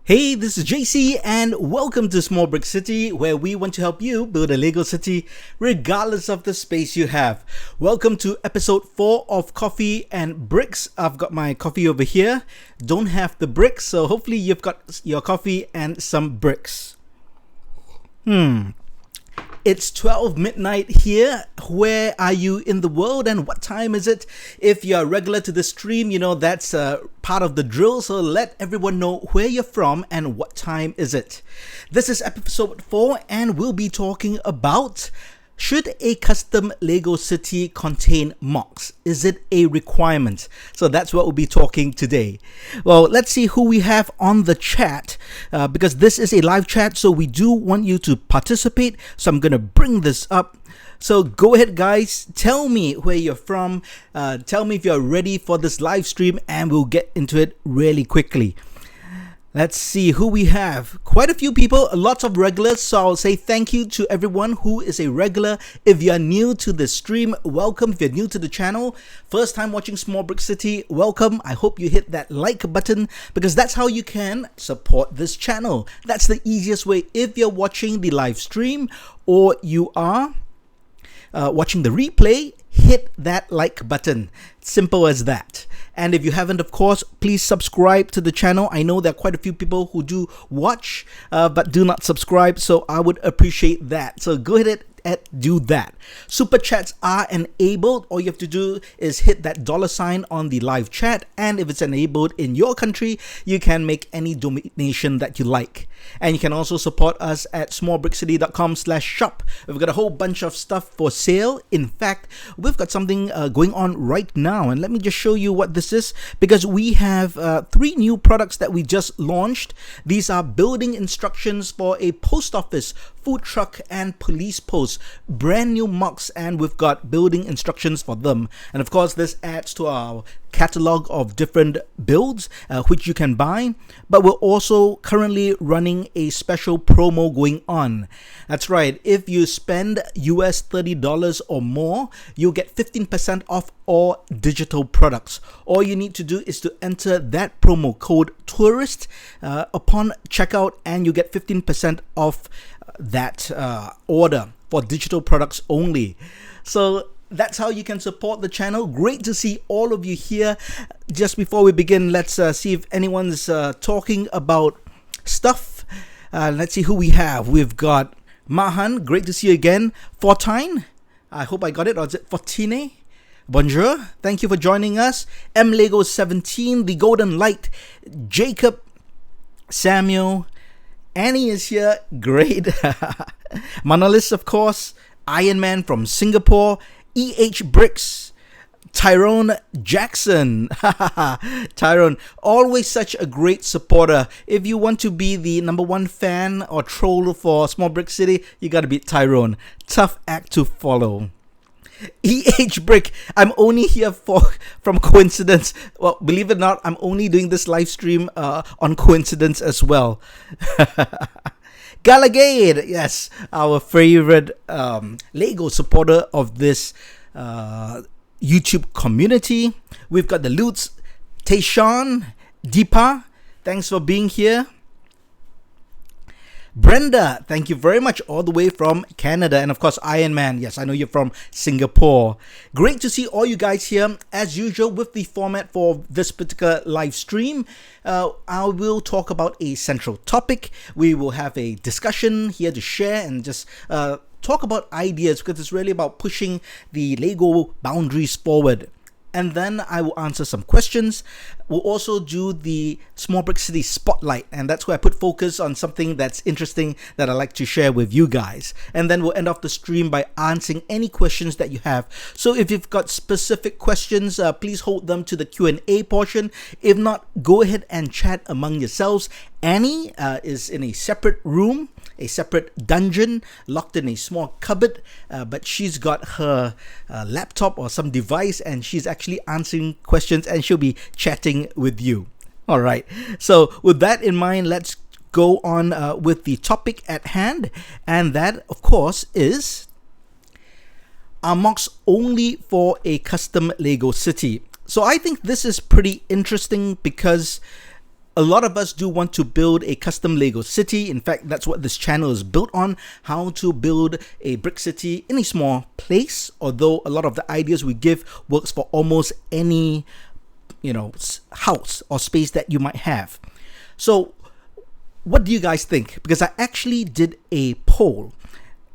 Hey, this is JC and welcome to Small Brick City, where we want to help you build a Lego city regardless of the space you have. Welcome to episode 4 of Coffee and Bricks. I've got my coffee over here. Don't have the bricks, so hopefully you've got your coffee and some bricks. It's 12 midnight here. Where are you in the world and what time is it? If you're regular to the stream, you know that's part of the drill. So let everyone know where you're from and what time is it. This is episode 4 and we'll be talking about: should a custom Lego city contain MOCs? Is it a requirement? So that's what we'll be talking today. Well, let's see who we have on the chat because this is a live chat, so we do want you to participate. So I'm going to bring this up. So go ahead, guys. Tell me where you're from. Tell me if you're ready for this live stream and we'll get into it really quickly. Let's see who we have. Quite a few people, lots of regulars. So I'll say thank you to everyone who is a regular. If you're new to the stream, welcome. If you're new to the channel, first time watching Small Brick City, welcome. I hope you hit that like button because that's how you can support this channel. That's the easiest way. If you're watching the live stream or you are watching the replay, hit that like button. Simple as that. And if you haven't, of course, please subscribe to the channel. I know there are quite a few people who do watch but do not subscribe, so I would appreciate that. So go ahead and do that. Super chats are enabled. All you have to do is hit that $ on the live chat, and if it's enabled in your country, you can make any donation that you like. And you can also support us at smallbrickcity.com/shop. We've got a whole bunch of stuff for sale. In fact, we've got something going on right now, and let me just show you what this is, because we have 3 new products that we just launched. These are building instructions for a post office, food truck, and police post. Brand new MOCs, and we've got building instructions for them. And of course, this adds to our catalog of different builds which you can buy, but we're also currently running a special promo going on. That's right, if you spend US $30 or more, you'll get 15% off all digital products. All you need to do is to enter that promo code tourist upon checkout, and you get 15% off that order for digital products only. So that's how you can support the channel. Great to see all of you here. Just before we begin, let's see if anyone's talking about stuff. Let's see who we have. We've got Mahan, great to see you again. Fortine, I hope I got it, or is it Fortine? Bonjour, thank you for joining us. MLego17, The Golden Light, Jacob, Samuel, Annie is here, great. Manolis, of course, Iron Man from Singapore, Bricks, Tyrone Jackson. Tyrone, always such a great supporter. If you want to be the #1 fan or troll for Small Brick City, you gotta be Tyrone. Tough act to follow. Brick, I'm only here from coincidence. Well, believe it or not, I'm only doing this live stream on coincidence as well. Galagade, yes, our favorite Lego supporter of this YouTube community. We've got the Lutz, Tayshawn, Deepa, thanks for being here. Brenda, thank you very much, all the way from Canada. And of course, Iron Man, yes, I know you're from Singapore. Great to see all you guys here. As usual, with the format for this particular live stream, I will talk about a central topic. We will have a discussion here to share and just talk about ideas, because it's really about pushing the Lego boundaries forward. And then I will answer some questions. We'll also do the Small Brick City Spotlight, and that's where I put focus on something that's interesting that I like to share with you guys. And then we'll end off the stream by answering any questions that you have. So if you've got specific questions, please hold them to the Q&A portion. If not, go ahead and chat among yourselves. Annie is in a separate room, a separate dungeon, locked in a small cupboard, but she's got her laptop or some device, and she's actually answering questions, and she'll be chatting with you. All right, so with that in mind, let's go on with the topic at hand, and that, of course, is: are MOCs only for a custom Lego city? So I think this is pretty interesting because A lot of us do want to build a custom Lego city. In fact, that's what this channel is built on, how to build a brick city in a small place, although a lot of the ideas we give works for almost any, house or space that you might have. So what do you guys think? Because I actually did a poll.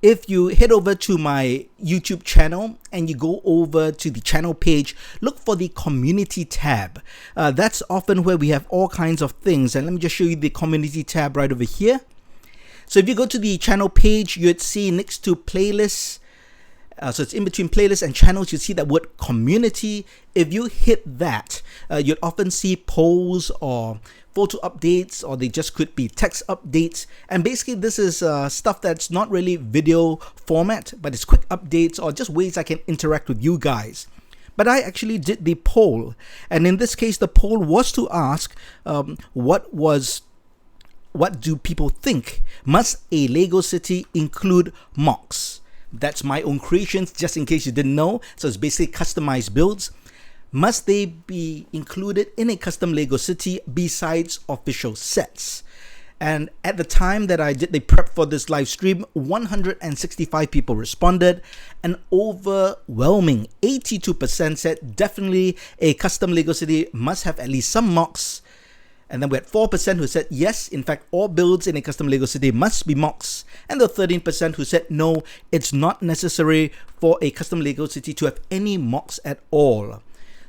If you head over to my YouTube channel and you go over to the channel page, look for the community tab. That's often where we have all kinds of things. And let me just show you the community tab right over here. So if you go to the channel page, you'd see next to playlists. So it's in between playlists and channels. You see that word community. If you hit that, you'd often see polls or photo updates, or they just could be text updates. And basically this is stuff that's not really video format, but it's quick updates or just ways I can interact with you guys. But I actually did the poll, and in this case the poll was to ask what do people think? Must a Lego city include MOCs? That's my own creations, just in case you didn't know. So it's basically customized builds. Must they be included in a custom Lego city besides official sets? And at the time that I did the prep for this live stream, 165 people responded. An overwhelming 82% said definitely a custom Lego city must have at least some MOCs. And then we had 4% who said yes, in fact, all builds in a custom Lego city must be MOCs. And the 13% who said no, it's not necessary for a custom Lego city to have any MOCs at all.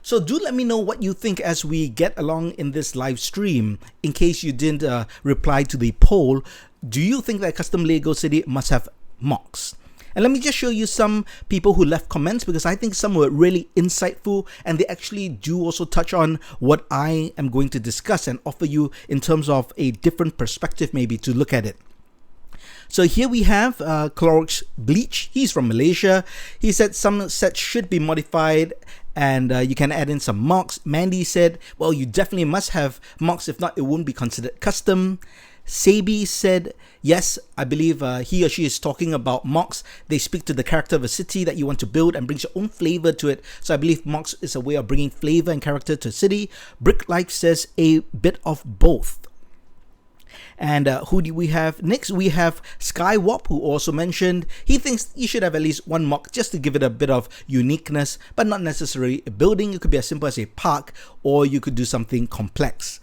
So do let me know what you think as we get along in this live stream. In case you didn't reply to the poll, do you think that custom Lego city must have MOCs? And let me just show you some people who left comments, because I think some were really insightful and they actually do also touch on what I am going to discuss and offer you in terms of a different perspective maybe to look at it. So here we have Clorox Bleach. He's from Malaysia. He said some sets should be modified and you can add in some MOCs. Mandy said, well, you definitely must have MOCs. If not, it won't be considered custom. Sabi said, yes, I believe he or she is talking about MOCs. They speak to the character of a city that you want to build and brings your own flavor to it. So I believe MOCs is a way of bringing flavor and character to a city. Brick Life says a bit of both. And who do we have next? We have Skywop, who also mentioned he thinks you should have at least one MOC just to give it a bit of uniqueness, but not necessarily a building. It could be as simple as a park, or you could do something complex.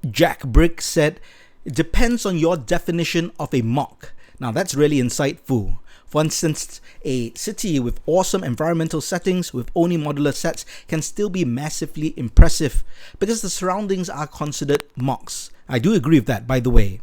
Jack Brick said, it depends on your definition of a MOC. Now that's really insightful. For instance, a city with awesome environmental settings with only modular sets can still be massively impressive because the surroundings are considered MOCs. I do agree with that, by the way.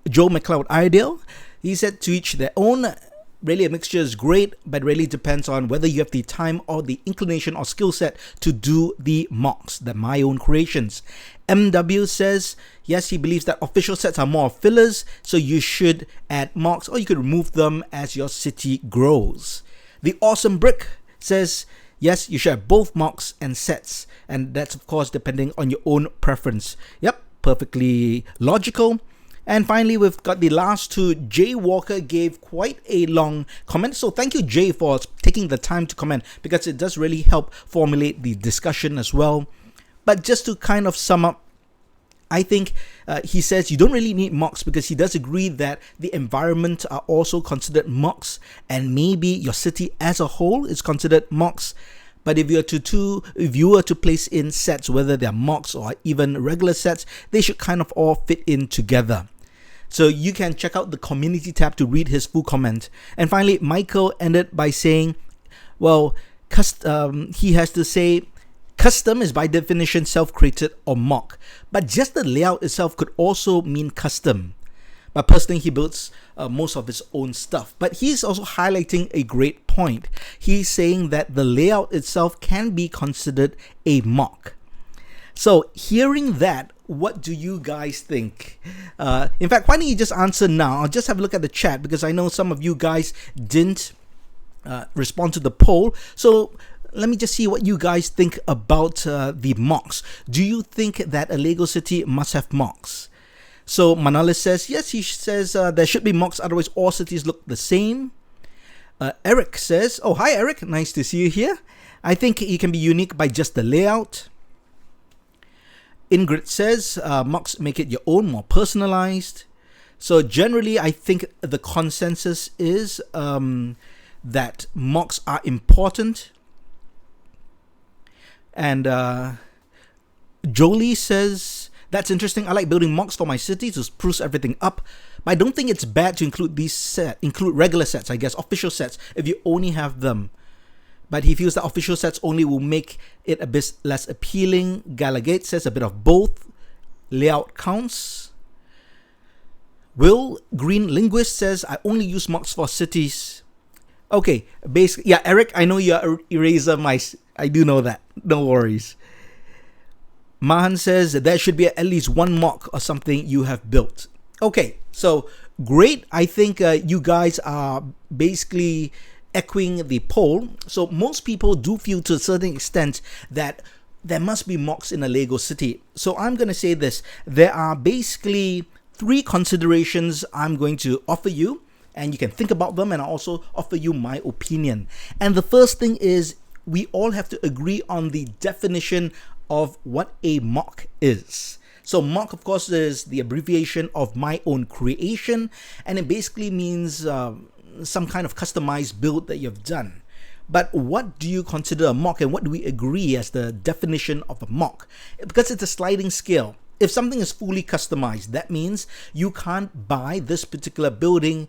Joe McLeod Ideal, he said to each their own. Really, a mixture is great, but really depends on whether you have the time or the inclination or skill set to do the MOCs, the my own creations. MW says, yes, he believes that official sets are more fillers, so you should add MOCs or you could remove them as your city grows. The Awesome Brick says, yes, you should have both MOCs and sets, and that's of course depending on your own preference. Yep, perfectly logical. And finally, we've got the last two. Jay Walker gave quite a long comment. So thank you, Jay, for taking the time to comment, because it does really help formulate the discussion as well. But just to kind of sum up, I think he says you don't really need MOCs, because he does agree that the environment are also considered MOCs, and maybe your city as a whole is considered MOCs. But if you were to place in sets, whether they're MOCs or even regular sets, they should kind of all fit in together. So you can check out the community tab to read his full comment. And finally, Michael ended by saying, well, he has to say, custom is by definition self-created or MOC, but just the layout itself could also mean custom. But personally, he builds most of his own stuff. But he's also highlighting a great point. He's saying that the layout itself can be considered a MOC. So hearing that, what do you guys think? In fact, why don't you just answer now? I'll just have a look at the chat, because I know some of you guys didn't respond to the poll. So let me just see what you guys think about the MOCs. Do you think that a Lego city must have MOCs? So Manalis says, yes, he says there should be MOCs, otherwise all cities look the same. Eric says, oh, hi Eric, nice to see you here. I think it can be unique by just the layout. Ingrid says, MOCs make it your own, more personalized. So generally, I think the consensus is that MOCs are important. And Jolie says, that's interesting. I like building MOCs for my city to spruce everything up. But I don't think it's bad to include regular sets, I guess, official sets, if you only have them. But he feels that official sets only will make it a bit less appealing. Galagate says a bit of both. Layout counts. Will Green Linguist says, I only use MOCs for cities. Okay, basically, yeah, Eric, I know you're eraser mice. I do know that. No worries. Mahan says there should be at least one MOC or something you have built. Okay, so great. I think you guys are basically echoing the poll. So most people do feel to a certain extent that there must be MOCs in a Lego city. So I'm going to say this. There are basically 3 considerations I'm going to offer you, and you can think about them, and I'll also offer you my opinion. And the first thing is we all have to agree on the definition of what a MOC is. So MOC, of course, is the abbreviation of my own creation, and it basically means some kind of customized build that you've done. But what do you consider a MOC, and what do we agree as the definition of a MOC? Because it's a sliding scale. If something is fully customized, that means you can't buy this particular building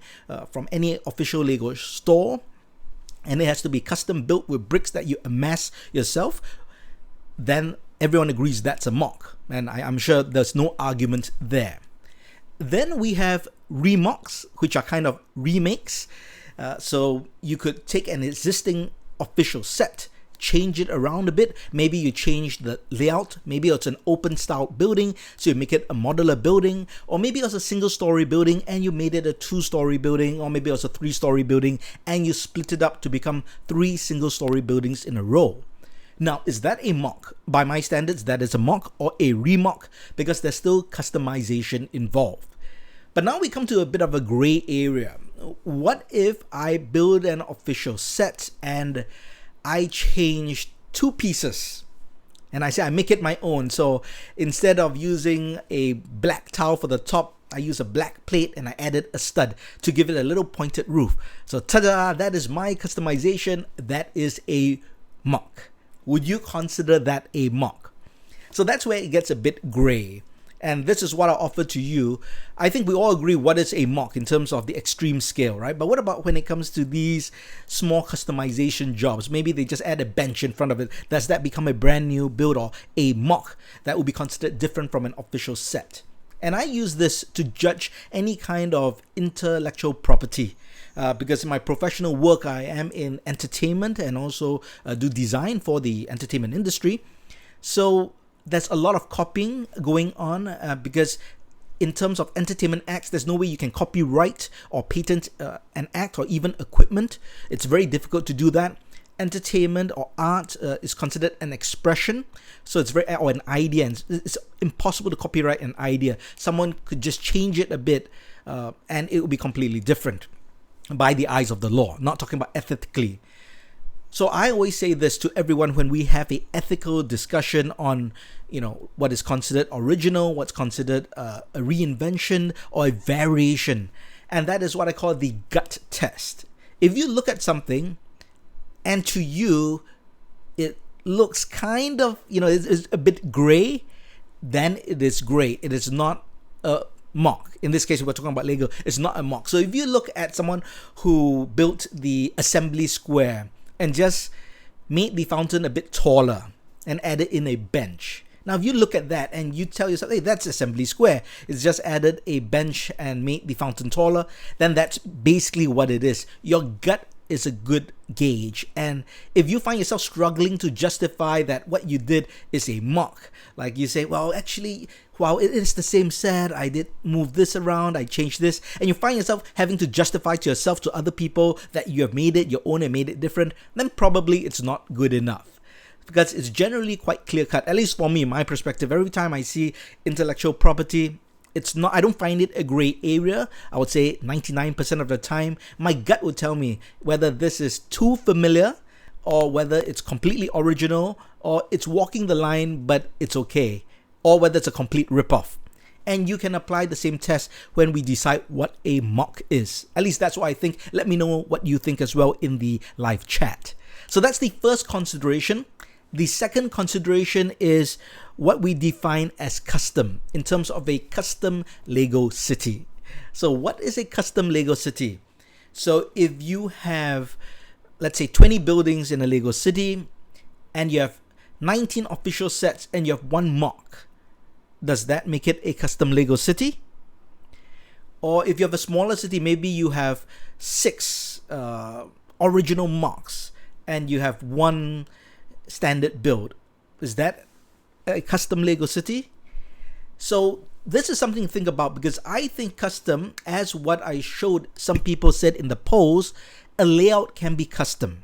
from any official Lego store, and it has to be custom built with bricks that you amass yourself. Then everyone agrees that's a MOC, and I'm sure there's no argument there. Then we have remocs, which are kind of remakes. So you could take an existing official set, change it around a bit. Maybe you change the layout. Maybe it's an open style building, so you make it a modular building. Or maybe it's a single story building and you made it a 2-story building. Or maybe it's a 3-story building and you split it up to become 3 single story buildings in a row. Now, is that a MOC? By my standards, that is a MOC or a remoc, because there's still customization involved. But now we come to a bit of a gray area. What if I build an official set and I change 2 pieces? And I say I make it my own. So instead of using a black tile for the top, I use a black plate and I added a stud to give it a little pointed roof. So ta-da, that is my customization. That is a MOC. Would you consider that a MOC? So that's where it gets a bit gray. And this is what I offer to you. I think we all agree what is a MOC in terms of the extreme scale, right? But what about when it comes to these small customization jobs? Maybe they just add a bench in front of it. Does that become a brand new build or a MOC that will be considered different from an official set? And I use this to judge any kind of intellectual property. Because in my professional work, I am in entertainment and also do design for the entertainment industry. So there's a lot of copying going on because in terms of entertainment acts, there's no way you can copyright or patent an act or even equipment. It's very difficult to do that. Entertainment or art is considered an expression, so it's or an idea, and it's impossible to copyright an idea. Someone could just change it a bit and it will be completely different by the eyes of the law, not talking about ethically. So I always say this to everyone when we have a ethical discussion on, what is considered original, what's considered a reinvention or a variation. And that is what I call the gut test. If you look at something and to you it looks kind of, it's a bit gray, then it is gray. It is not a MOC. In this case, we're talking about Lego. It's not a MOC. So if you look at someone who built the assembly square and just made the fountain a bit taller and added in a bench. Now, if you look at that and you tell yourself, hey, that's assembly square, it's just added a bench and made the fountain taller, then that's basically what it is. Your gut is a good gauge. And if you find yourself struggling to justify that what you did is a MOC, like you say, well, actually, wow, it is the same set, I did move this around, I changed this, and you find yourself having to justify to yourself, to other people, that you have made it your own and made it different, then probably it's not good enough. Because it's generally quite clear-cut, at least for me, my perspective. Every time I see intellectual property, I don't find it a gray area. I would say 99% of the time, my gut would tell me whether this is too familiar or whether it's completely original or it's walking the line, but it's okay. or whether it's a complete ripoff. And you can apply the same test when we decide what a mock is. At least that's what I think. Let me know what you think as well in the live chat. So that's the first consideration. The second consideration is what we define as custom in terms of a custom Lego city. So what is a custom Lego city? So if you have, let's say, 20 buildings in a Lego city and you have 19 official sets and you have one mock, does that make it a custom Lego city? Or if you have a smaller city, maybe you have 6 original mocks and you have one standard build. Is that a custom Lego city? So this is something to think about, because I think custom, as what I showed some people said in the polls, a layout can be custom.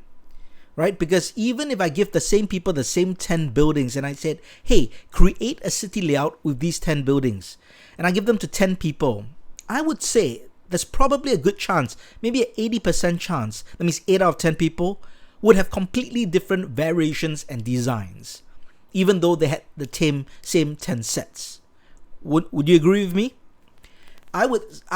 Right? Because even if I give the same people the same 10 buildings and I said, hey, create a city layout with these 10 buildings, and I give them to 10 people, I would say there's probably a good chance, maybe an 80% chance, that means 8 out of 10 people would have completely different variations and designs, even though they had the same 10 sets. Would you agree with me? I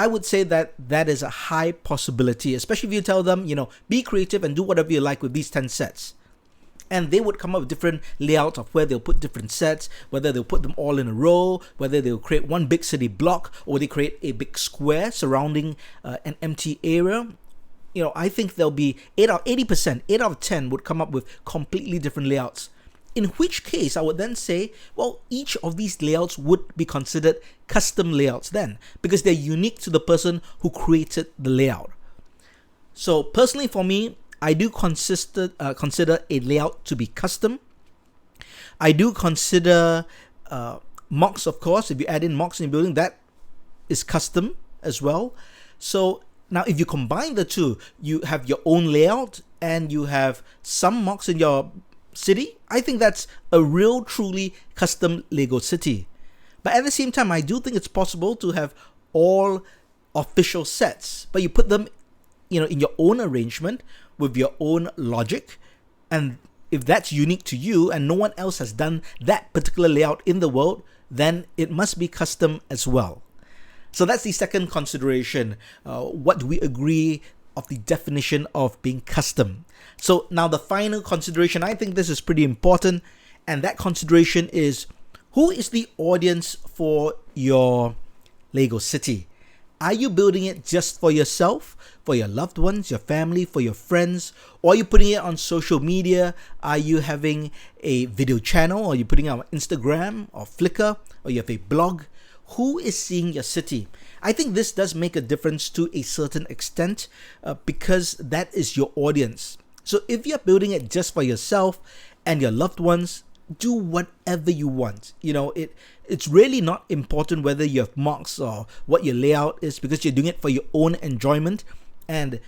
would say that is a high possibility, especially if you tell them, be creative and do whatever you like with these 10 sets. And they would come up with different layouts of where they'll put different sets, whether they'll put them all in a row, whether they'll create one big city block, or they create a big square surrounding an empty area. I think there'll be 8 out of 10 would come up with completely different layouts. In which case, I would then say, well, each of these layouts would be considered custom layouts then, because they're unique to the person who created the layout. So personally for me, I do consider a layout to be custom. I do consider mocks, of course. If you add in mocks in your building, that is custom as well. So now if you combine the two, you have your own layout and you have some mocks in your city, I think that's a real truly custom Lego city. But at the same time, I do think it's possible to have all official sets, but you put them in your own arrangement with your own logic, and if that's unique to you and no one else has done that particular layout in the world, then it must be custom as well. So that's the second consideration. What do we agree of the definition of being custom? So now the final consideration, I think this is pretty important, and that consideration is, who is the audience for your Lego city? Are you building it just for yourself, for your loved ones, your family, for your friends? Or are you putting it on social media? Are you having a video channel? Or are you putting it on Instagram or Flickr? Or you have a blog? Who is seeing your city? I think this does make a difference to a certain extent because that is your audience. So if you're building it just for yourself and your loved ones, do whatever you want. It's really not important whether you have mocks or what your layout is, because you're doing it for your own enjoyment and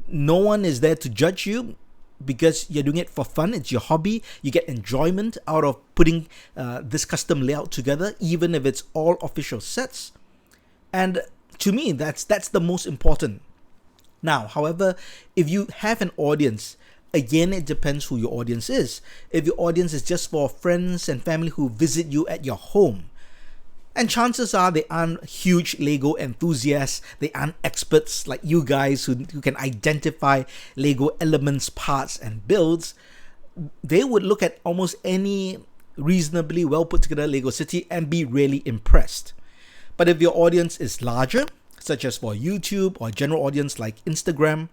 no one is there to judge you, because you're doing it for fun. It's your hobby. You get enjoyment out of putting this custom layout together, even if it's all official sets. And to me, that's the most important. Now, however, if you have an audience, again, it depends who your audience is. If your audience is just for friends and family who visit you at your home, and chances are they aren't huge Lego enthusiasts, they aren't experts like you guys who can identify Lego elements, parts, and builds, they would look at almost any reasonably well put together Lego city and be really impressed. But if your audience is larger, such as for YouTube or general audience like Instagram,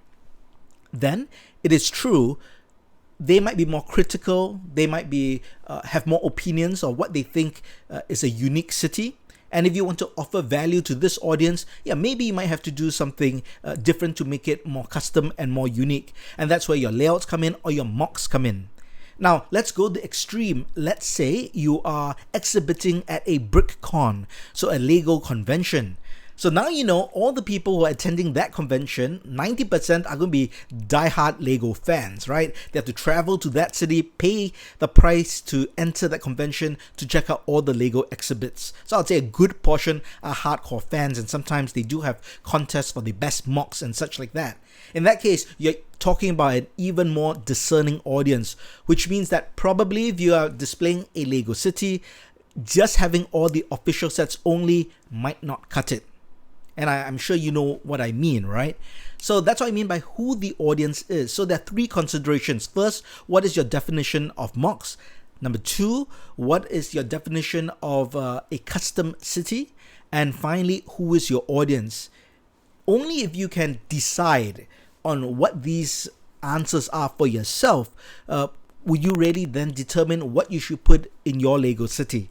then it is true they might be more critical. They might be have more opinions of what they think is a unique city. And if you want to offer value to this audience, maybe you might have to do something different to make it more custom and more unique. And that's where your layouts come in or your mocks come in. Now, let's go the extreme. Let's say you are exhibiting at a BrickCon, so a Lego convention. So now you know all the people who are attending that convention, 90% are going to be diehard Lego fans, right? They have to travel to that city, pay the price to enter that convention to check out all the Lego exhibits. So I'd say a good portion are hardcore fans, and sometimes they do have contests for the best mocks and such like that. In that case, you're talking about an even more discerning audience, which means that probably if you are displaying a Lego city, just having all the official sets only might not cut it. And I'm sure you know what I mean, right? So that's what I mean by who the audience is. So there are three considerations. First, what is your definition of MOCs? Number two, what is your definition of a custom city? And finally, who is your audience? Only if you can decide on what these answers are for yourself, will you really then determine what you should put in your Lego city.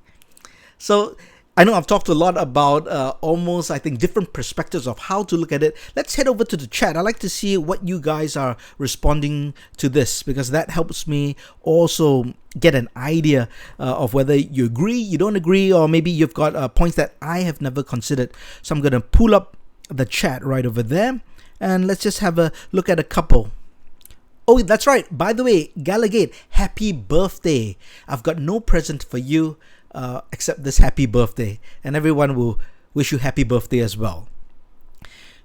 So I know I've talked a lot about almost, I think, different perspectives of how to look at it. Let's head over to the chat. I'd like to see what you guys are responding to this, because that helps me also get an idea of whether you agree, you don't agree, or maybe you've got points that I have never considered. So I'm going to pull up the chat right over there, and let's just have a look at a couple. Oh, that's right. By the way, Galagate, happy birthday. I've got no present for you except this happy birthday. And everyone will wish you happy birthday as well.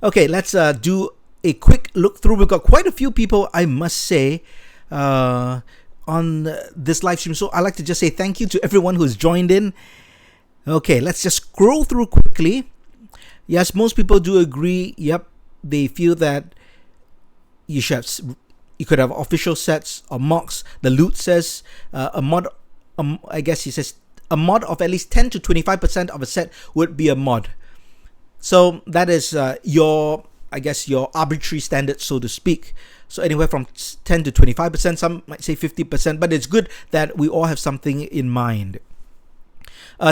Okay, let's do a quick look through. We've got quite a few people, I must say, on this live stream. So I'd like to just say thank you to everyone who's joined in. Okay, let's just scroll through quickly. Yes, most people do agree. Yep, they feel that you could have official sets or MOCs. The Loot says a mod. I guess he says a mod of at least 10 to 25% of a set would be a mod. So that is your arbitrary standard, so to speak. So anywhere from 10 to 25%. Some might say 50%, but it's good that we all have something in mind.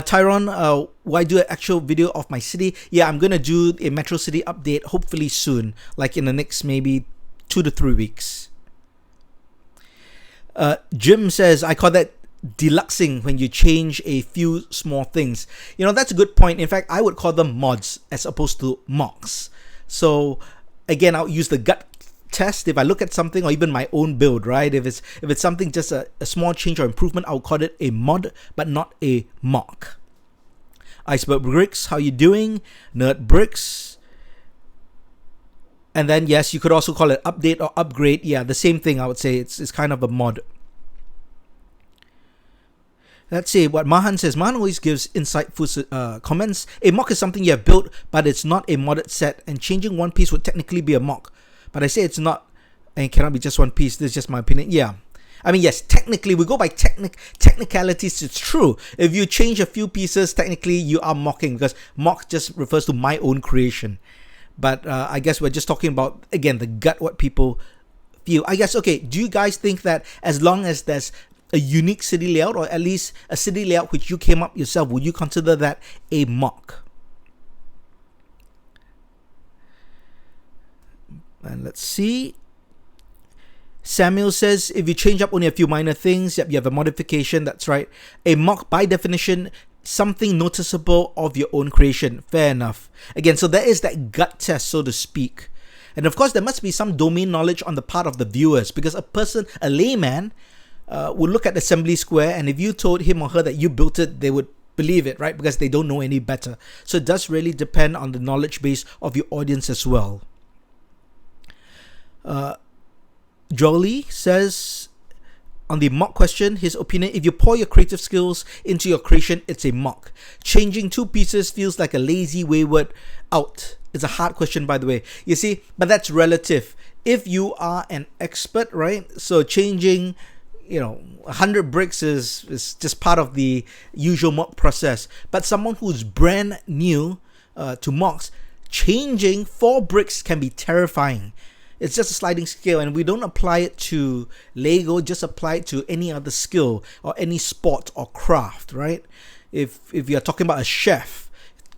Tyrone, why do an actual video of my city? Yeah, I'm gonna do a Metro City update hopefully soon, like in the next maybe 2 to 3 weeks. Jim says, I call that deluxing when you change a few small things. You know, that's a good point. In fact, I would call them mods as opposed to MOCs. So again, I'll use the gut test. If I look at something, or even my own build, right? If it's something just a small change or improvement, I'll call it a mod, but not a MOC. Iceberg Bricks, how you doing? Nerd Bricks. And then yes, you could also call it update or upgrade. Yeah, the same thing. I would say it's kind of a mod. Let's see what Mahan says. Mahan always gives insightful comments. A MOC is something you have built, but it's not a modded set, and changing one piece would technically be a MOC. But I say it's not, and it cannot be just one piece. This is just my opinion. Yeah. I mean, yes, technically, we go by technicalities. It's true. If you change a few pieces, technically, you are mocking, because MOC just refers to my own creation. But I guess we're just talking about, again, the gut, what people feel. I guess, okay, do you guys think that as long as there's a unique city layout, or at least a city layout which you came up yourself, would you consider that a MOC? And let's see. Samuel says, if you change up only a few minor things, yep, you have a modification. That's right. A MOC, by definition, something noticeable of your own creation. Fair enough. Again, so there is that gut test, so to speak. And of course, there must be some domain knowledge on the part of the viewers, because a layman, would look at Assembly Square, and if you told him or her that you built it, they would believe it, right? Because they don't know any better. So it does really depend on the knowledge base of your audience as well. Jolie says, on the MOC question, his opinion, if you pour your creative skills into your creation, it's a MOC. Changing two pieces feels like a lazy wayward out. It's a hard question, by the way. You see, but that's relative. If you are an expert, right? So changing, 100 bricks is just part of the usual MOC process. But someone who's brand new to MOCs, changing 4 bricks can be terrifying. It's just a sliding scale, and we don't apply it to Lego, just apply it to any other skill or any sport or craft, right? If you're talking about a chef,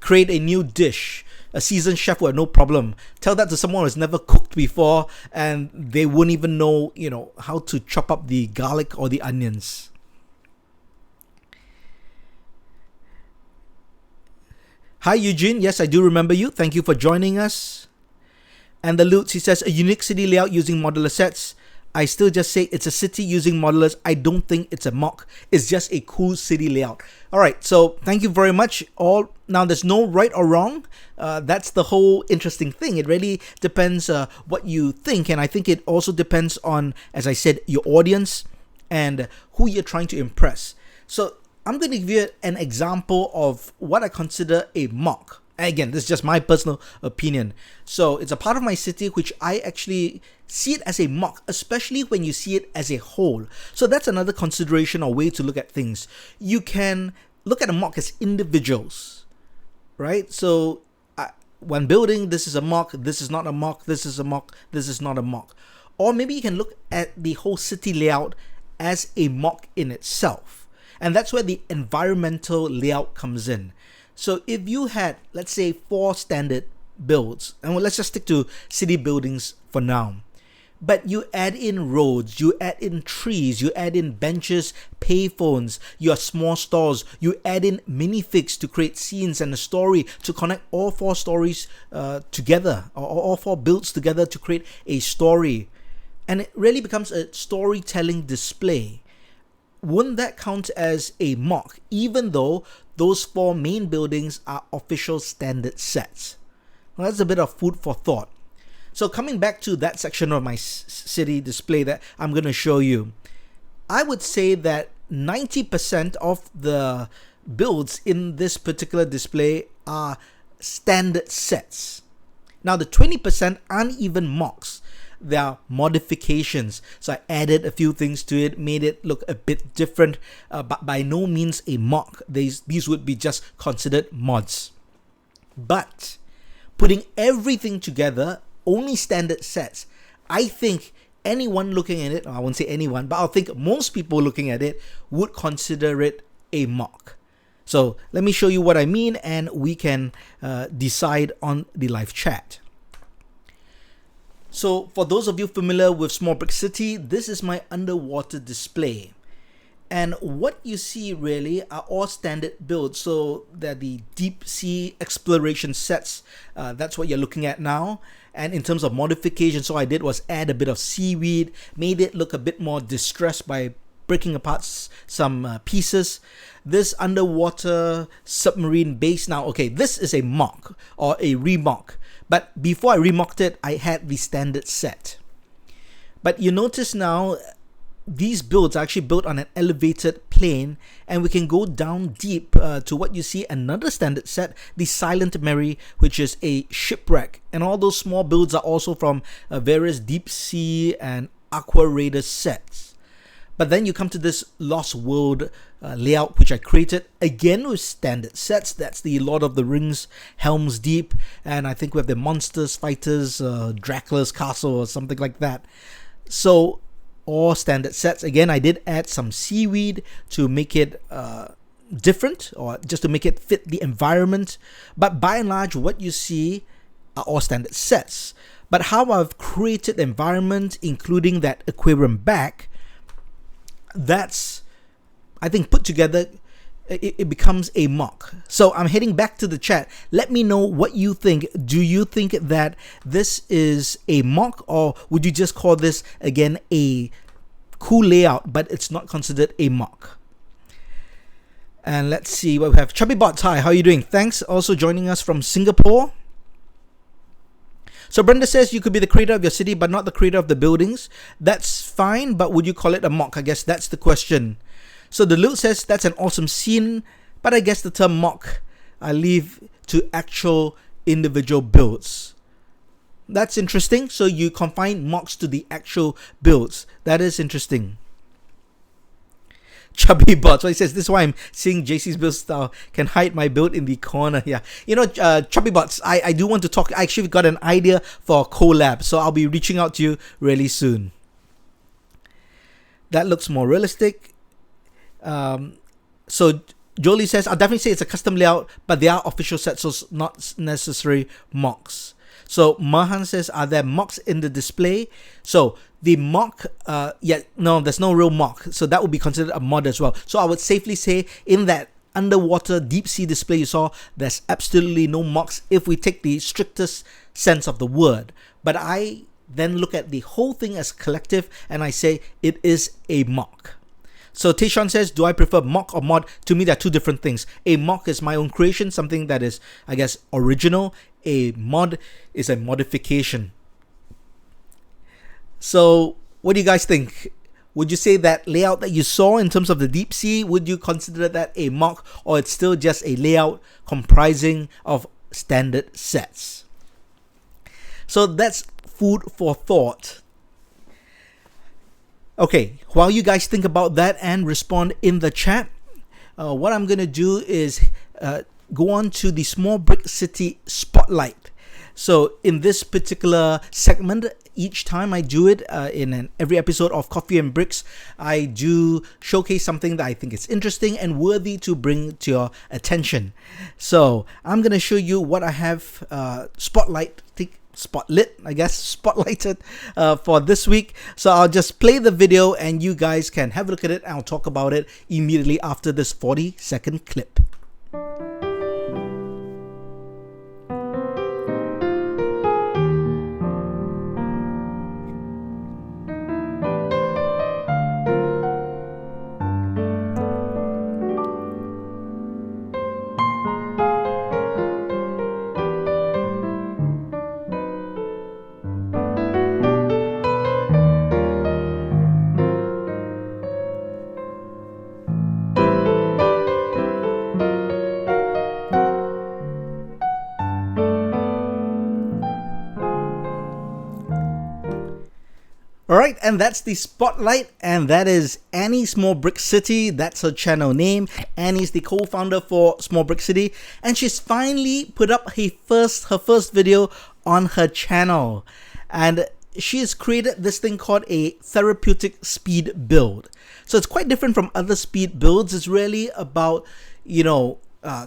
create a new dish, a seasoned chef will have no problem. Tell that to someone who's never cooked before, and they won't even know, how to chop up the garlic or the onions. Hi, Eugene. Yes, I do remember you. Thank you for joining us. And the Lutz, he says, a unique city layout using modular sets. I still just say it's a city using modulars. I don't think it's a MOC. It's just a cool city layout. All right, so thank you very much. Now, there's no right or wrong. That's the whole interesting thing. It really depends what you think. And I think it also depends on, as I said, your audience and who you're trying to impress. So I'm going to give you an example of what I consider a mock. Again, this is just my personal opinion. So it's a part of my city which I actually see it as a mock, especially when you see it as a whole. So that's another consideration or way to look at things. You can look at a mock as individuals, right? So one building, this is a mock, this is not a mock, this is a mock, this is not a mock. Or maybe you can look at the whole city layout as a mock in itself. And that's where the environmental layout comes in. So if you had, let's say, 4 standard builds, and let's just stick to city buildings for now, but you add in roads, you add in trees, you add in benches, payphones, your small stores, you add in minifigs to create scenes and a story to connect all 4 stories together, or all 4 builds together to create a story. And it really becomes a storytelling display. Wouldn't that count as a mock, even though those 4 main buildings are official standard sets? Well, that's a bit of food for thought. So coming back to that section of my city display that I'm going to show you, I would say that 90% of the builds in this particular display are standard sets. Now the 20% aren't even mocks. There are modifications. So I added a few things to it, made it look a bit different, but by no means a mock. These would be just considered mods. But putting everything together, only standard sets, I think anyone looking at it, I won't say anyone, but I think most people looking at it would consider it a mock. So let me show you what I mean, and we can decide on the live chat. So for those of you familiar with Small Brick City, this is my underwater display. And what you see really are all standard builds. So they're the deep sea exploration sets. That's what you're looking at now. And in terms of modification, so I did was add a bit of seaweed, made it look a bit more distressed by breaking apart some pieces. This underwater submarine base now, okay, this is a mock or a remock. But before I remocked it, I had the standard set. But you notice now, these builds are actually built on an elevated plane, and we can go down deep to what you see, another standard set, the Silent Mary, which is a shipwreck. And all those small builds are also from various deep sea and aqua raider sets. But then you come to this Lost World layout, which I created again with standard sets. That's the Lord of the Rings, Helm's Deep, and I think we have the Monsters, Fighters, Dracula's Castle, or something like that. So all standard sets. Again, I did add some seaweed to make it different, or just to make it fit the environment. But by and large, what you see are all standard sets. But how I've created the environment, including that aquarium back, that's, I think, put together, it becomes a mock. So I'm heading back to the chat. Let me know what you think. Do you think that this is a mock, or would you just call this, again, a cool layout, but it's not considered a mock? And let's see what we have. Chubby Bots, hi, how are you doing? Thanks. Also joining us from Singapore. So Brenda says you could be the creator of your city, but not the creator of the buildings. That's fine, but would you call it a mock? I guess that's the question. So the Lute says that's an awesome scene, but I guess the term mock I leave to actual individual builds. That's interesting. So you confine mocks to the actual builds. That is interesting. Chubby Bots, so he says, this is why I'm seeing JC's build style can hide my build in the corner. Yeah, you know, Chubby Bots, I do want to talk. I actually got an idea for a collab, so I'll be reaching out to you really soon. That looks more realistic. So Jolie says, I'll definitely say it's a custom layout, but they are official sets, so it's not necessary mocks. So Mahan says, are there mocks in the display? So the mock, no, there's no real mock. So that would be considered a mod as well. So I would safely say in that underwater deep sea display you saw, there's absolutely no mocks if we take the strictest sense of the word. But I then look at the whole thing as collective and I say it is a mock. So Tayshawn says, do I prefer mock or mod? To me, they're two different things. A mock is my own creation, something that is, I guess, original. A mod is a modification. So what do you guys think? Would you say that layout that you saw in terms of the deep sea, would you consider that a MOC, or it's still just a layout comprising of standard sets? So that's food for thought. Okay, while you guys think about that and respond in the chat, what I'm going to do is go on to the Small Brick City Spotlight. So in this particular segment, each time I do it in every episode of Coffee and Bricks, I do showcase something that I think is interesting and worthy to bring to your attention. So I'm going to show you what I have spotlighted for this week. So I'll just play the video and you guys can have a look at it, and I'll talk about it immediately after this 40-second clip. Alright, and that's the spotlight, and that is Annie Small Brick City. That's her channel name. Annie's the co-founder for Small Brick City, and she's finally put up her first video on her channel. And she has created this thing called a therapeutic speed build. So it's quite different from other speed builds. It's really about,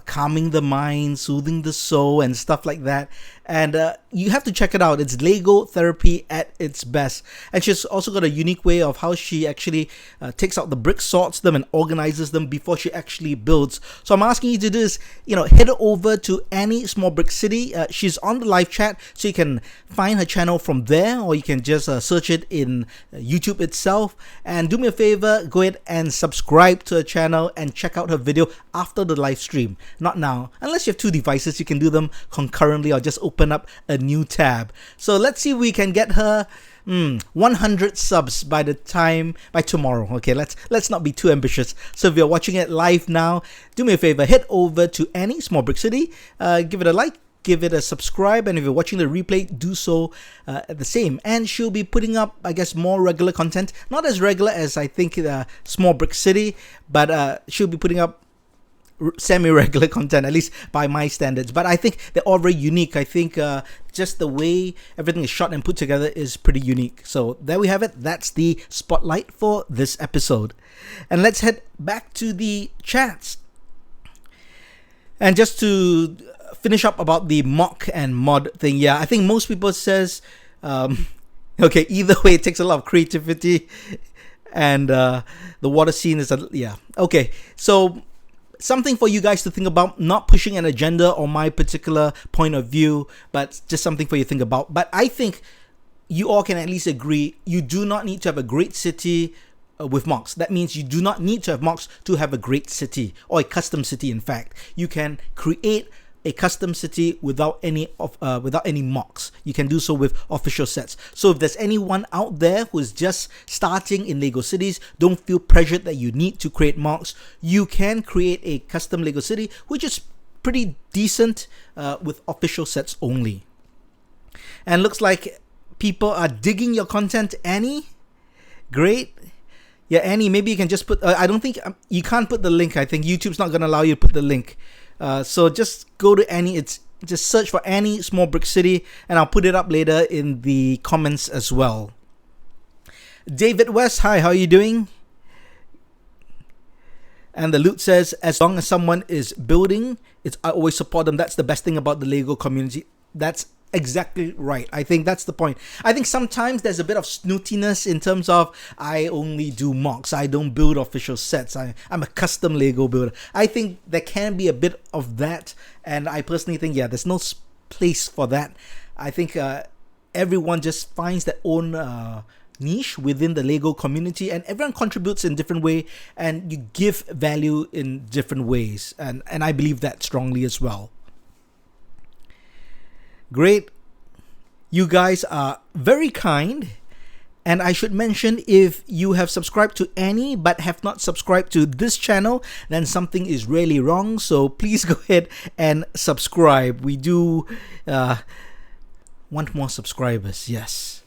calming the mind, soothing the soul, and stuff like that. And you have to check it out. It's Lego therapy at its best. And she's also got a unique way of how she actually takes out the bricks, sorts them, and organizes them before she actually builds. So I'm asking you to do is, head over to Annie Small Brick City. She's on the live chat, so you can find her channel from there, or you can just search it in YouTube itself. And do me a favor, go ahead and subscribe to her channel and check out her video after the live stream. Not now. Unless you have two devices, you can do them concurrently or just open up a new tab. So let's see if we can get her 100 subs by tomorrow. Okay, let's not be too ambitious. So if you're watching it live now, do me a favor, head over to Annie Small Brick City, give it a like, give it a subscribe, and if you're watching the replay, do so at the same. And she'll be putting up, I guess, more regular content. Not as regular as I think Small Brick City, but she'll be putting up semi-regular content, at least by my standards. But I think they're all very unique. I think just the way everything is shot and put together is pretty unique. So there we have it. That's the spotlight for this episode. And let's head back to the chats. And just to finish up about the mock and mod thing, I think most people says, okay, either way, it takes a lot of creativity, and the water scene is okay. So something for you guys to think about, not pushing an agenda or my particular point of view, but just something for you to think about. But I think you all can at least agree, you do not need to have a great city with MOCs. That means you do not need to have MOCs to have a great city, or a custom city. In fact, you can create a custom city without any MOCs. You can do so with official sets. So if there's anyone out there who's just starting in Lego cities, don't feel pressured that you need to create MOCs. You can create a custom Lego city, which is pretty decent with official sets only. And looks like people are digging your content, Annie. Great. Yeah, Annie, maybe you can just put, I don't think, you can't put the link. I think YouTube's not going to allow you to put the link. So just go to Annie. Just search for Annie Small Brick City, and I'll put it up later in the comments as well. David West, hi, how are you doing? And the loot says, as long as someone is building, I always support them. That's the best thing about the Lego community. That's exactly right. I think that's the point. I think sometimes there's a bit of snootiness in terms of, I only do MOCs, I don't build official sets, I'm a custom Lego builder. I think there can be a bit of that, and I personally think there's no place for that. I think everyone just finds their own niche within the Lego community, and everyone contributes in different way, and you give value in different ways, and I believe that strongly as well. Great. You guys are very kind. And I should mention, if you have subscribed to any but have not subscribed to this channel, then something is really wrong. So please go ahead and subscribe. We do want more subscribers, yes.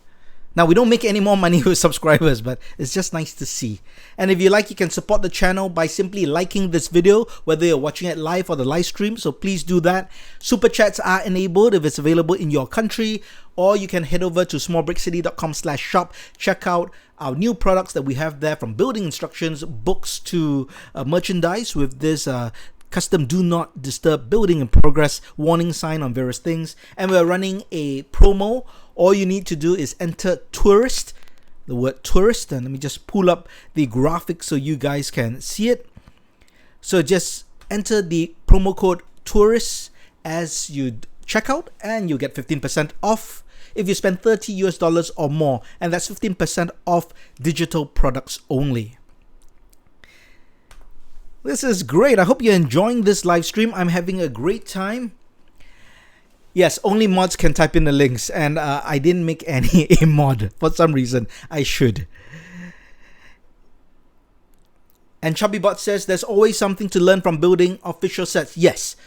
Now, we don't make any more money with subscribers, but it's just nice to see. And if you like, you can support the channel by simply liking this video, whether you're watching it live or the live stream. So please do that. Super chats are enabled if it's available in your country, or you can head over to smallbrickcity.com/shop. Check out our new products that we have there, from building instructions, books to merchandise with this custom do not disturb building in progress warning sign on various things. And we're running a promo. All you need to do is enter tourist, the word tourist, and let me just pull up the graphic so you guys can see it. So just enter the promo code tourist as you check out, and you get 15% off if you spend $30 or more, and that's 15% off digital products only. This is great. I hope you're enjoying this live stream. I'm having a great time. Yes, only mods can type in the links, and I didn't make any a mod for some reason. I should. And ChubbyBot says there's always something to learn from building official sets. Yes,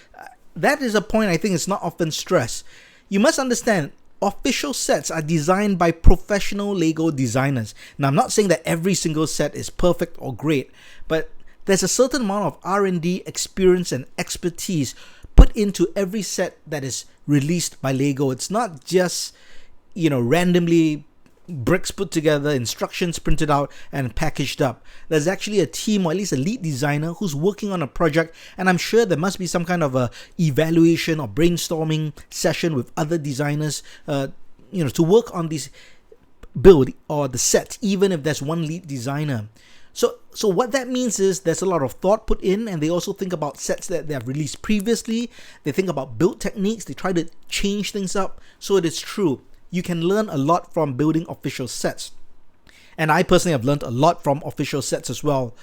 that is a point I think is not often stressed. You must understand, official sets are designed by professional Lego designers. Now, I'm not saying that every single set is perfect or great, but there's a certain amount of R&D, experience, and expertise put into every set that is released by Lego. It's not just, randomly bricks put together, instructions printed out and packaged up. There's actually a team, or at least a lead designer, who's working on a project, and I'm sure there must be some kind of a evaluation or brainstorming session with other designers, to work on this build or the set, even if there's one lead designer. So what that means is there's a lot of thought put in, and they also think about sets that they have released previously. They think about build techniques. They try to change things up. So it is true. You can learn a lot from building official sets. And I personally have learned a lot from official sets as well.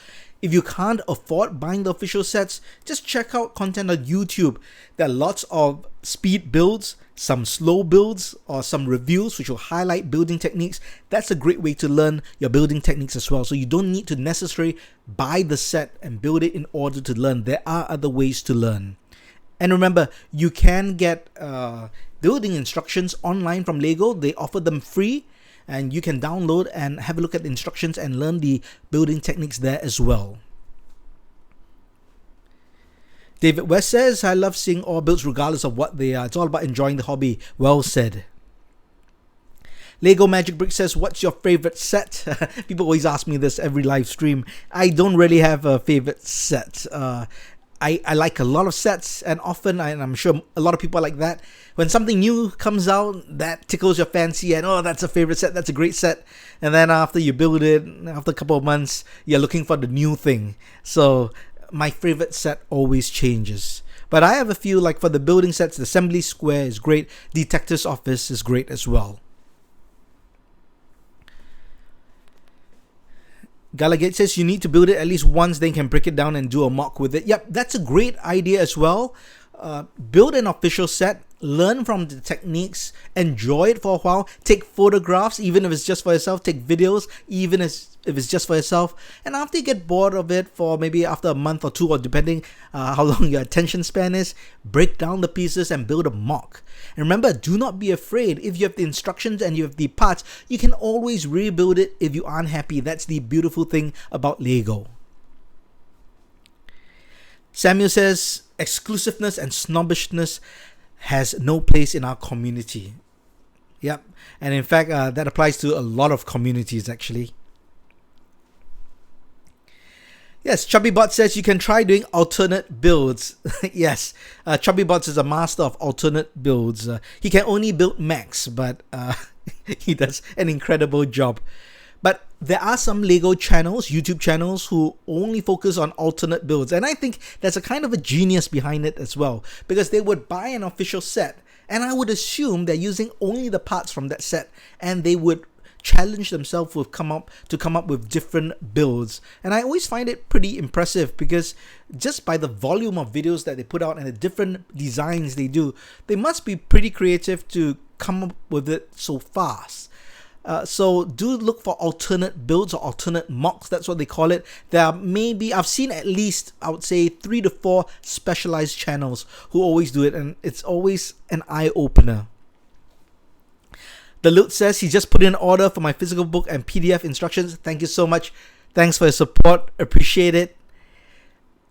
If you can't afford buying the official sets, just check out content on YouTube. There are lots of speed builds, some slow builds, or some reviews which will highlight building techniques. That's a great way to learn your building techniques as well. So you don't need to necessarily buy the set and build it in order to learn. There are other ways to learn. And remember, you can get building instructions online from Lego. They offer them free, and you can download and have a look at the instructions and learn the building techniques there as well. David West says, I love seeing all builds regardless of what they are. It's all about enjoying the hobby. Well said. Lego Magic Brick says, what's your favorite set? People always ask me this every live stream. I don't really have a favorite set. I like a lot of sets, and often, and I'm sure a lot of people are like that, when something new comes out that tickles your fancy, and that's a favorite set, that's a great set, and then after you build it, after a couple of months, you're looking for the new thing. So my favorite set always changes. But I have a few, like for the building sets, the Assembly Square is great, Detective's Office is great as well. Galagate says you need to build it at least once, then you can break it down and do a mock with it. Yep, that's a great idea as well. Build an official set, learn from the techniques, enjoy it for a while, take photographs, even if it's just for yourself, take videos, even if it's just for yourself, and after you get bored of it, for maybe after a month or two, or depending how long your attention span is, break down the pieces and build a mock. And remember, do not be afraid. If you have the instructions and you have the parts, you can always rebuild it if you aren't happy. That's the beautiful thing about Lego. Samuel says, exclusiveness and snobbishness has no place in our community. Yep, and in fact, that applies to a lot of communities actually. Yes, ChubbyBot says you can try doing alternate builds. Yes, ChubbyBot is a master of alternate builds. He can only build Max, but he does an incredible job. But there are some Lego channels, YouTube channels, who only focus on alternate builds. And I think there's a kind of a genius behind it as well, because they would buy an official set, and I would assume they're using only the parts from that set, and they would challenge themselves with come up with different builds. And I always find it pretty impressive, because just by the volume of videos that they put out and the different designs they do, they must be pretty creative to come up with it so fast. So do look for alternate builds or alternate mocks. That's what they call it. There are maybe, I've seen at least, I would say 3 to 4 specialized channels who always do it, and it's always an eye-opener. The Lute says he just put in an order for my physical book and PDF instructions. Thank you so much. Thanks for your support. Appreciate it.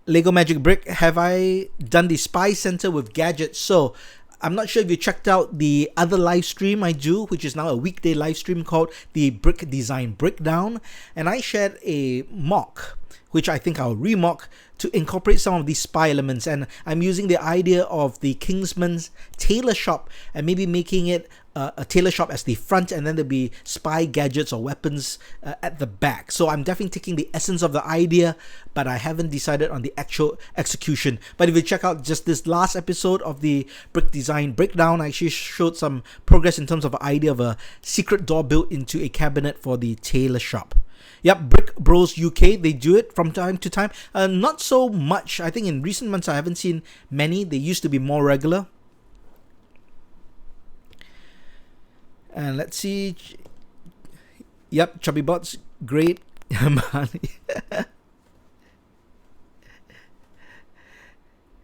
Lego Magic Brick, have I done the Spy Center with gadgets? So I'm not sure if you checked out the other live stream I do, which is now a weekday live stream called the Brick Design Breakdown. And I shared a mock, which I think I'll remock to incorporate some of these spy elements. And I'm using the idea of the Kingsman's tailor shop and maybe making it a tailor shop as the front, and then there'll be spy gadgets or weapons at the back. So I'm definitely taking the essence of the idea, but I haven't decided on the actual execution. But if you check out just this last episode of the Brick Design Breakdown, I actually showed some progress in terms of the idea of a secret door built into a cabinet for the tailor shop. Yep, Brick Bros UK, they do it from time to time. Not so much. I think in recent months I haven't seen many. They used to be more regular. And let's see. Yep, Chubby Bots, great.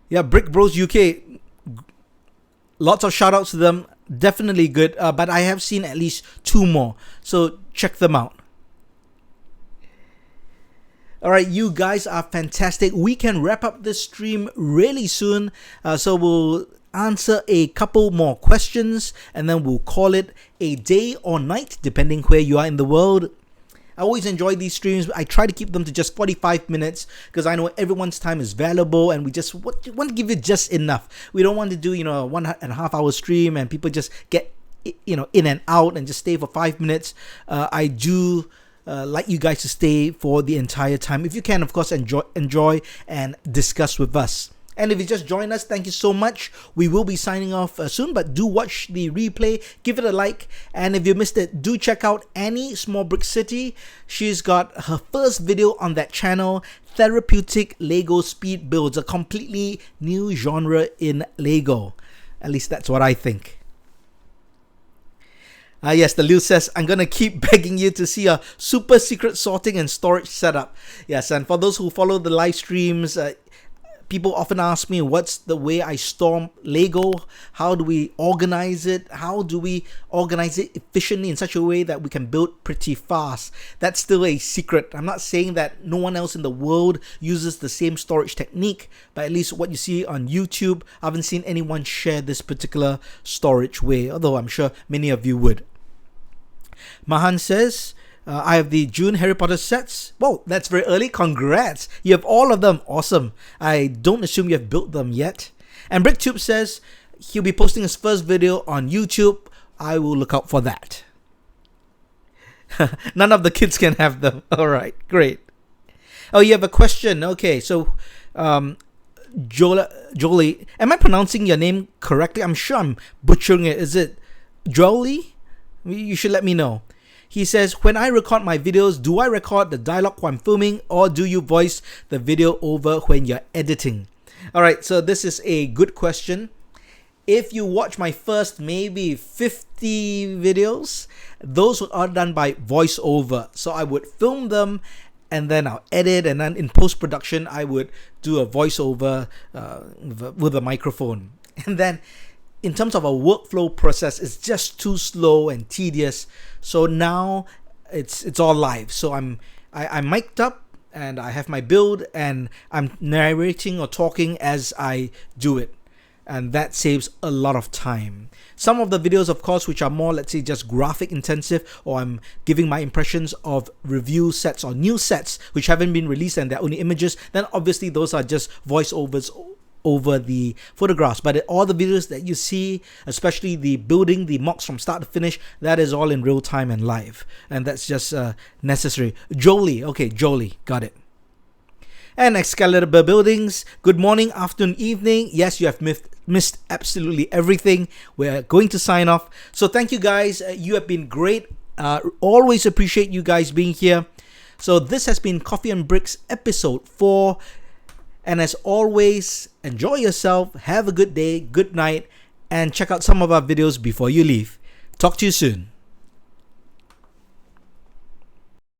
Yeah, Brick Bros UK, lots of shout outs to them. Definitely good. But I have seen at least 2 more. So check them out. Alright, you guys are fantastic. We can wrap up this stream really soon. So we'll answer a couple more questions and then we'll call it a day or night depending where you are in the world. I always enjoy these streams. I try to keep them to just 45 minutes because I know everyone's time is valuable and we just want to give you just enough. We don't want to do, a 1.5 hour stream and people just get, in and out and just stay for 5 minutes. I do like you guys to stay for the entire time. If you can, of course, enjoy and discuss with us. And if you just joined us, thank you so much. We will be signing off soon, but do watch the replay, give it a like, and if you missed it, do check out Annie Small Brick City. She's got her first video on that channel, Therapeutic Lego Speed Builds, a completely new genre in Lego. At least that's what I think. Yes, the Liu says, I'm going to keep begging you to see a super secret sorting and storage setup. Yes, and for those who follow the live streams, people often ask me what's the way I store Lego, how do we organize it, how do we organize it efficiently in such a way that we can build pretty fast. That's still a secret. I'm not saying that no one else in the world uses the same storage technique, but at least what you see on YouTube, I haven't seen anyone share this particular storage way, although I'm sure many of you would. Mahan says, I have the June Harry Potter sets. Whoa, that's very early. Congrats. You have all of them. Awesome. I don't assume you have built them yet. And BrickTube says he'll be posting his first video on YouTube. I will look out for that. None of the kids can have them. All right, great. Oh, you have a question. Okay, so Jolie, am I pronouncing your name correctly? I'm sure I'm butchering it. Is it Jolie? You should let me know. He says, when I record my videos, do I record the dialogue while I'm filming or do you voice the video over when you're editing? Alright, so this is a good question. If you watch my first maybe 50 videos, those are done by voiceover. So I would film them and then I'll edit, and then in post-production I would do a voiceover with a microphone. And then in terms of a workflow process, it's just too slow and tedious. So now it's all live. So I'm mic'd up and I have my build and I'm narrating or talking as I do it. And that saves a lot of time. Some of the videos, of course, which are more, let's say, just graphic intensive, or I'm giving my impressions of review sets or new sets which haven't been released and they're only images, then obviously those are just voiceovers over the photographs. But all the videos that you see, especially the building, the mocks from start to finish, that is all in real time and live, and that's just necessary. Jolie, okay, Jolie, got it. And Excalibur Buildings, good morning, afternoon, evening. Yes, you have missed absolutely everything. We're going to sign off. So thank you guys. You have been great. Always appreciate you guys being here. So this has been Coffee and Bricks episode 4. And as always, enjoy yourself. Have a good day, good night, and check out some of our videos before you leave. Talk to you soon.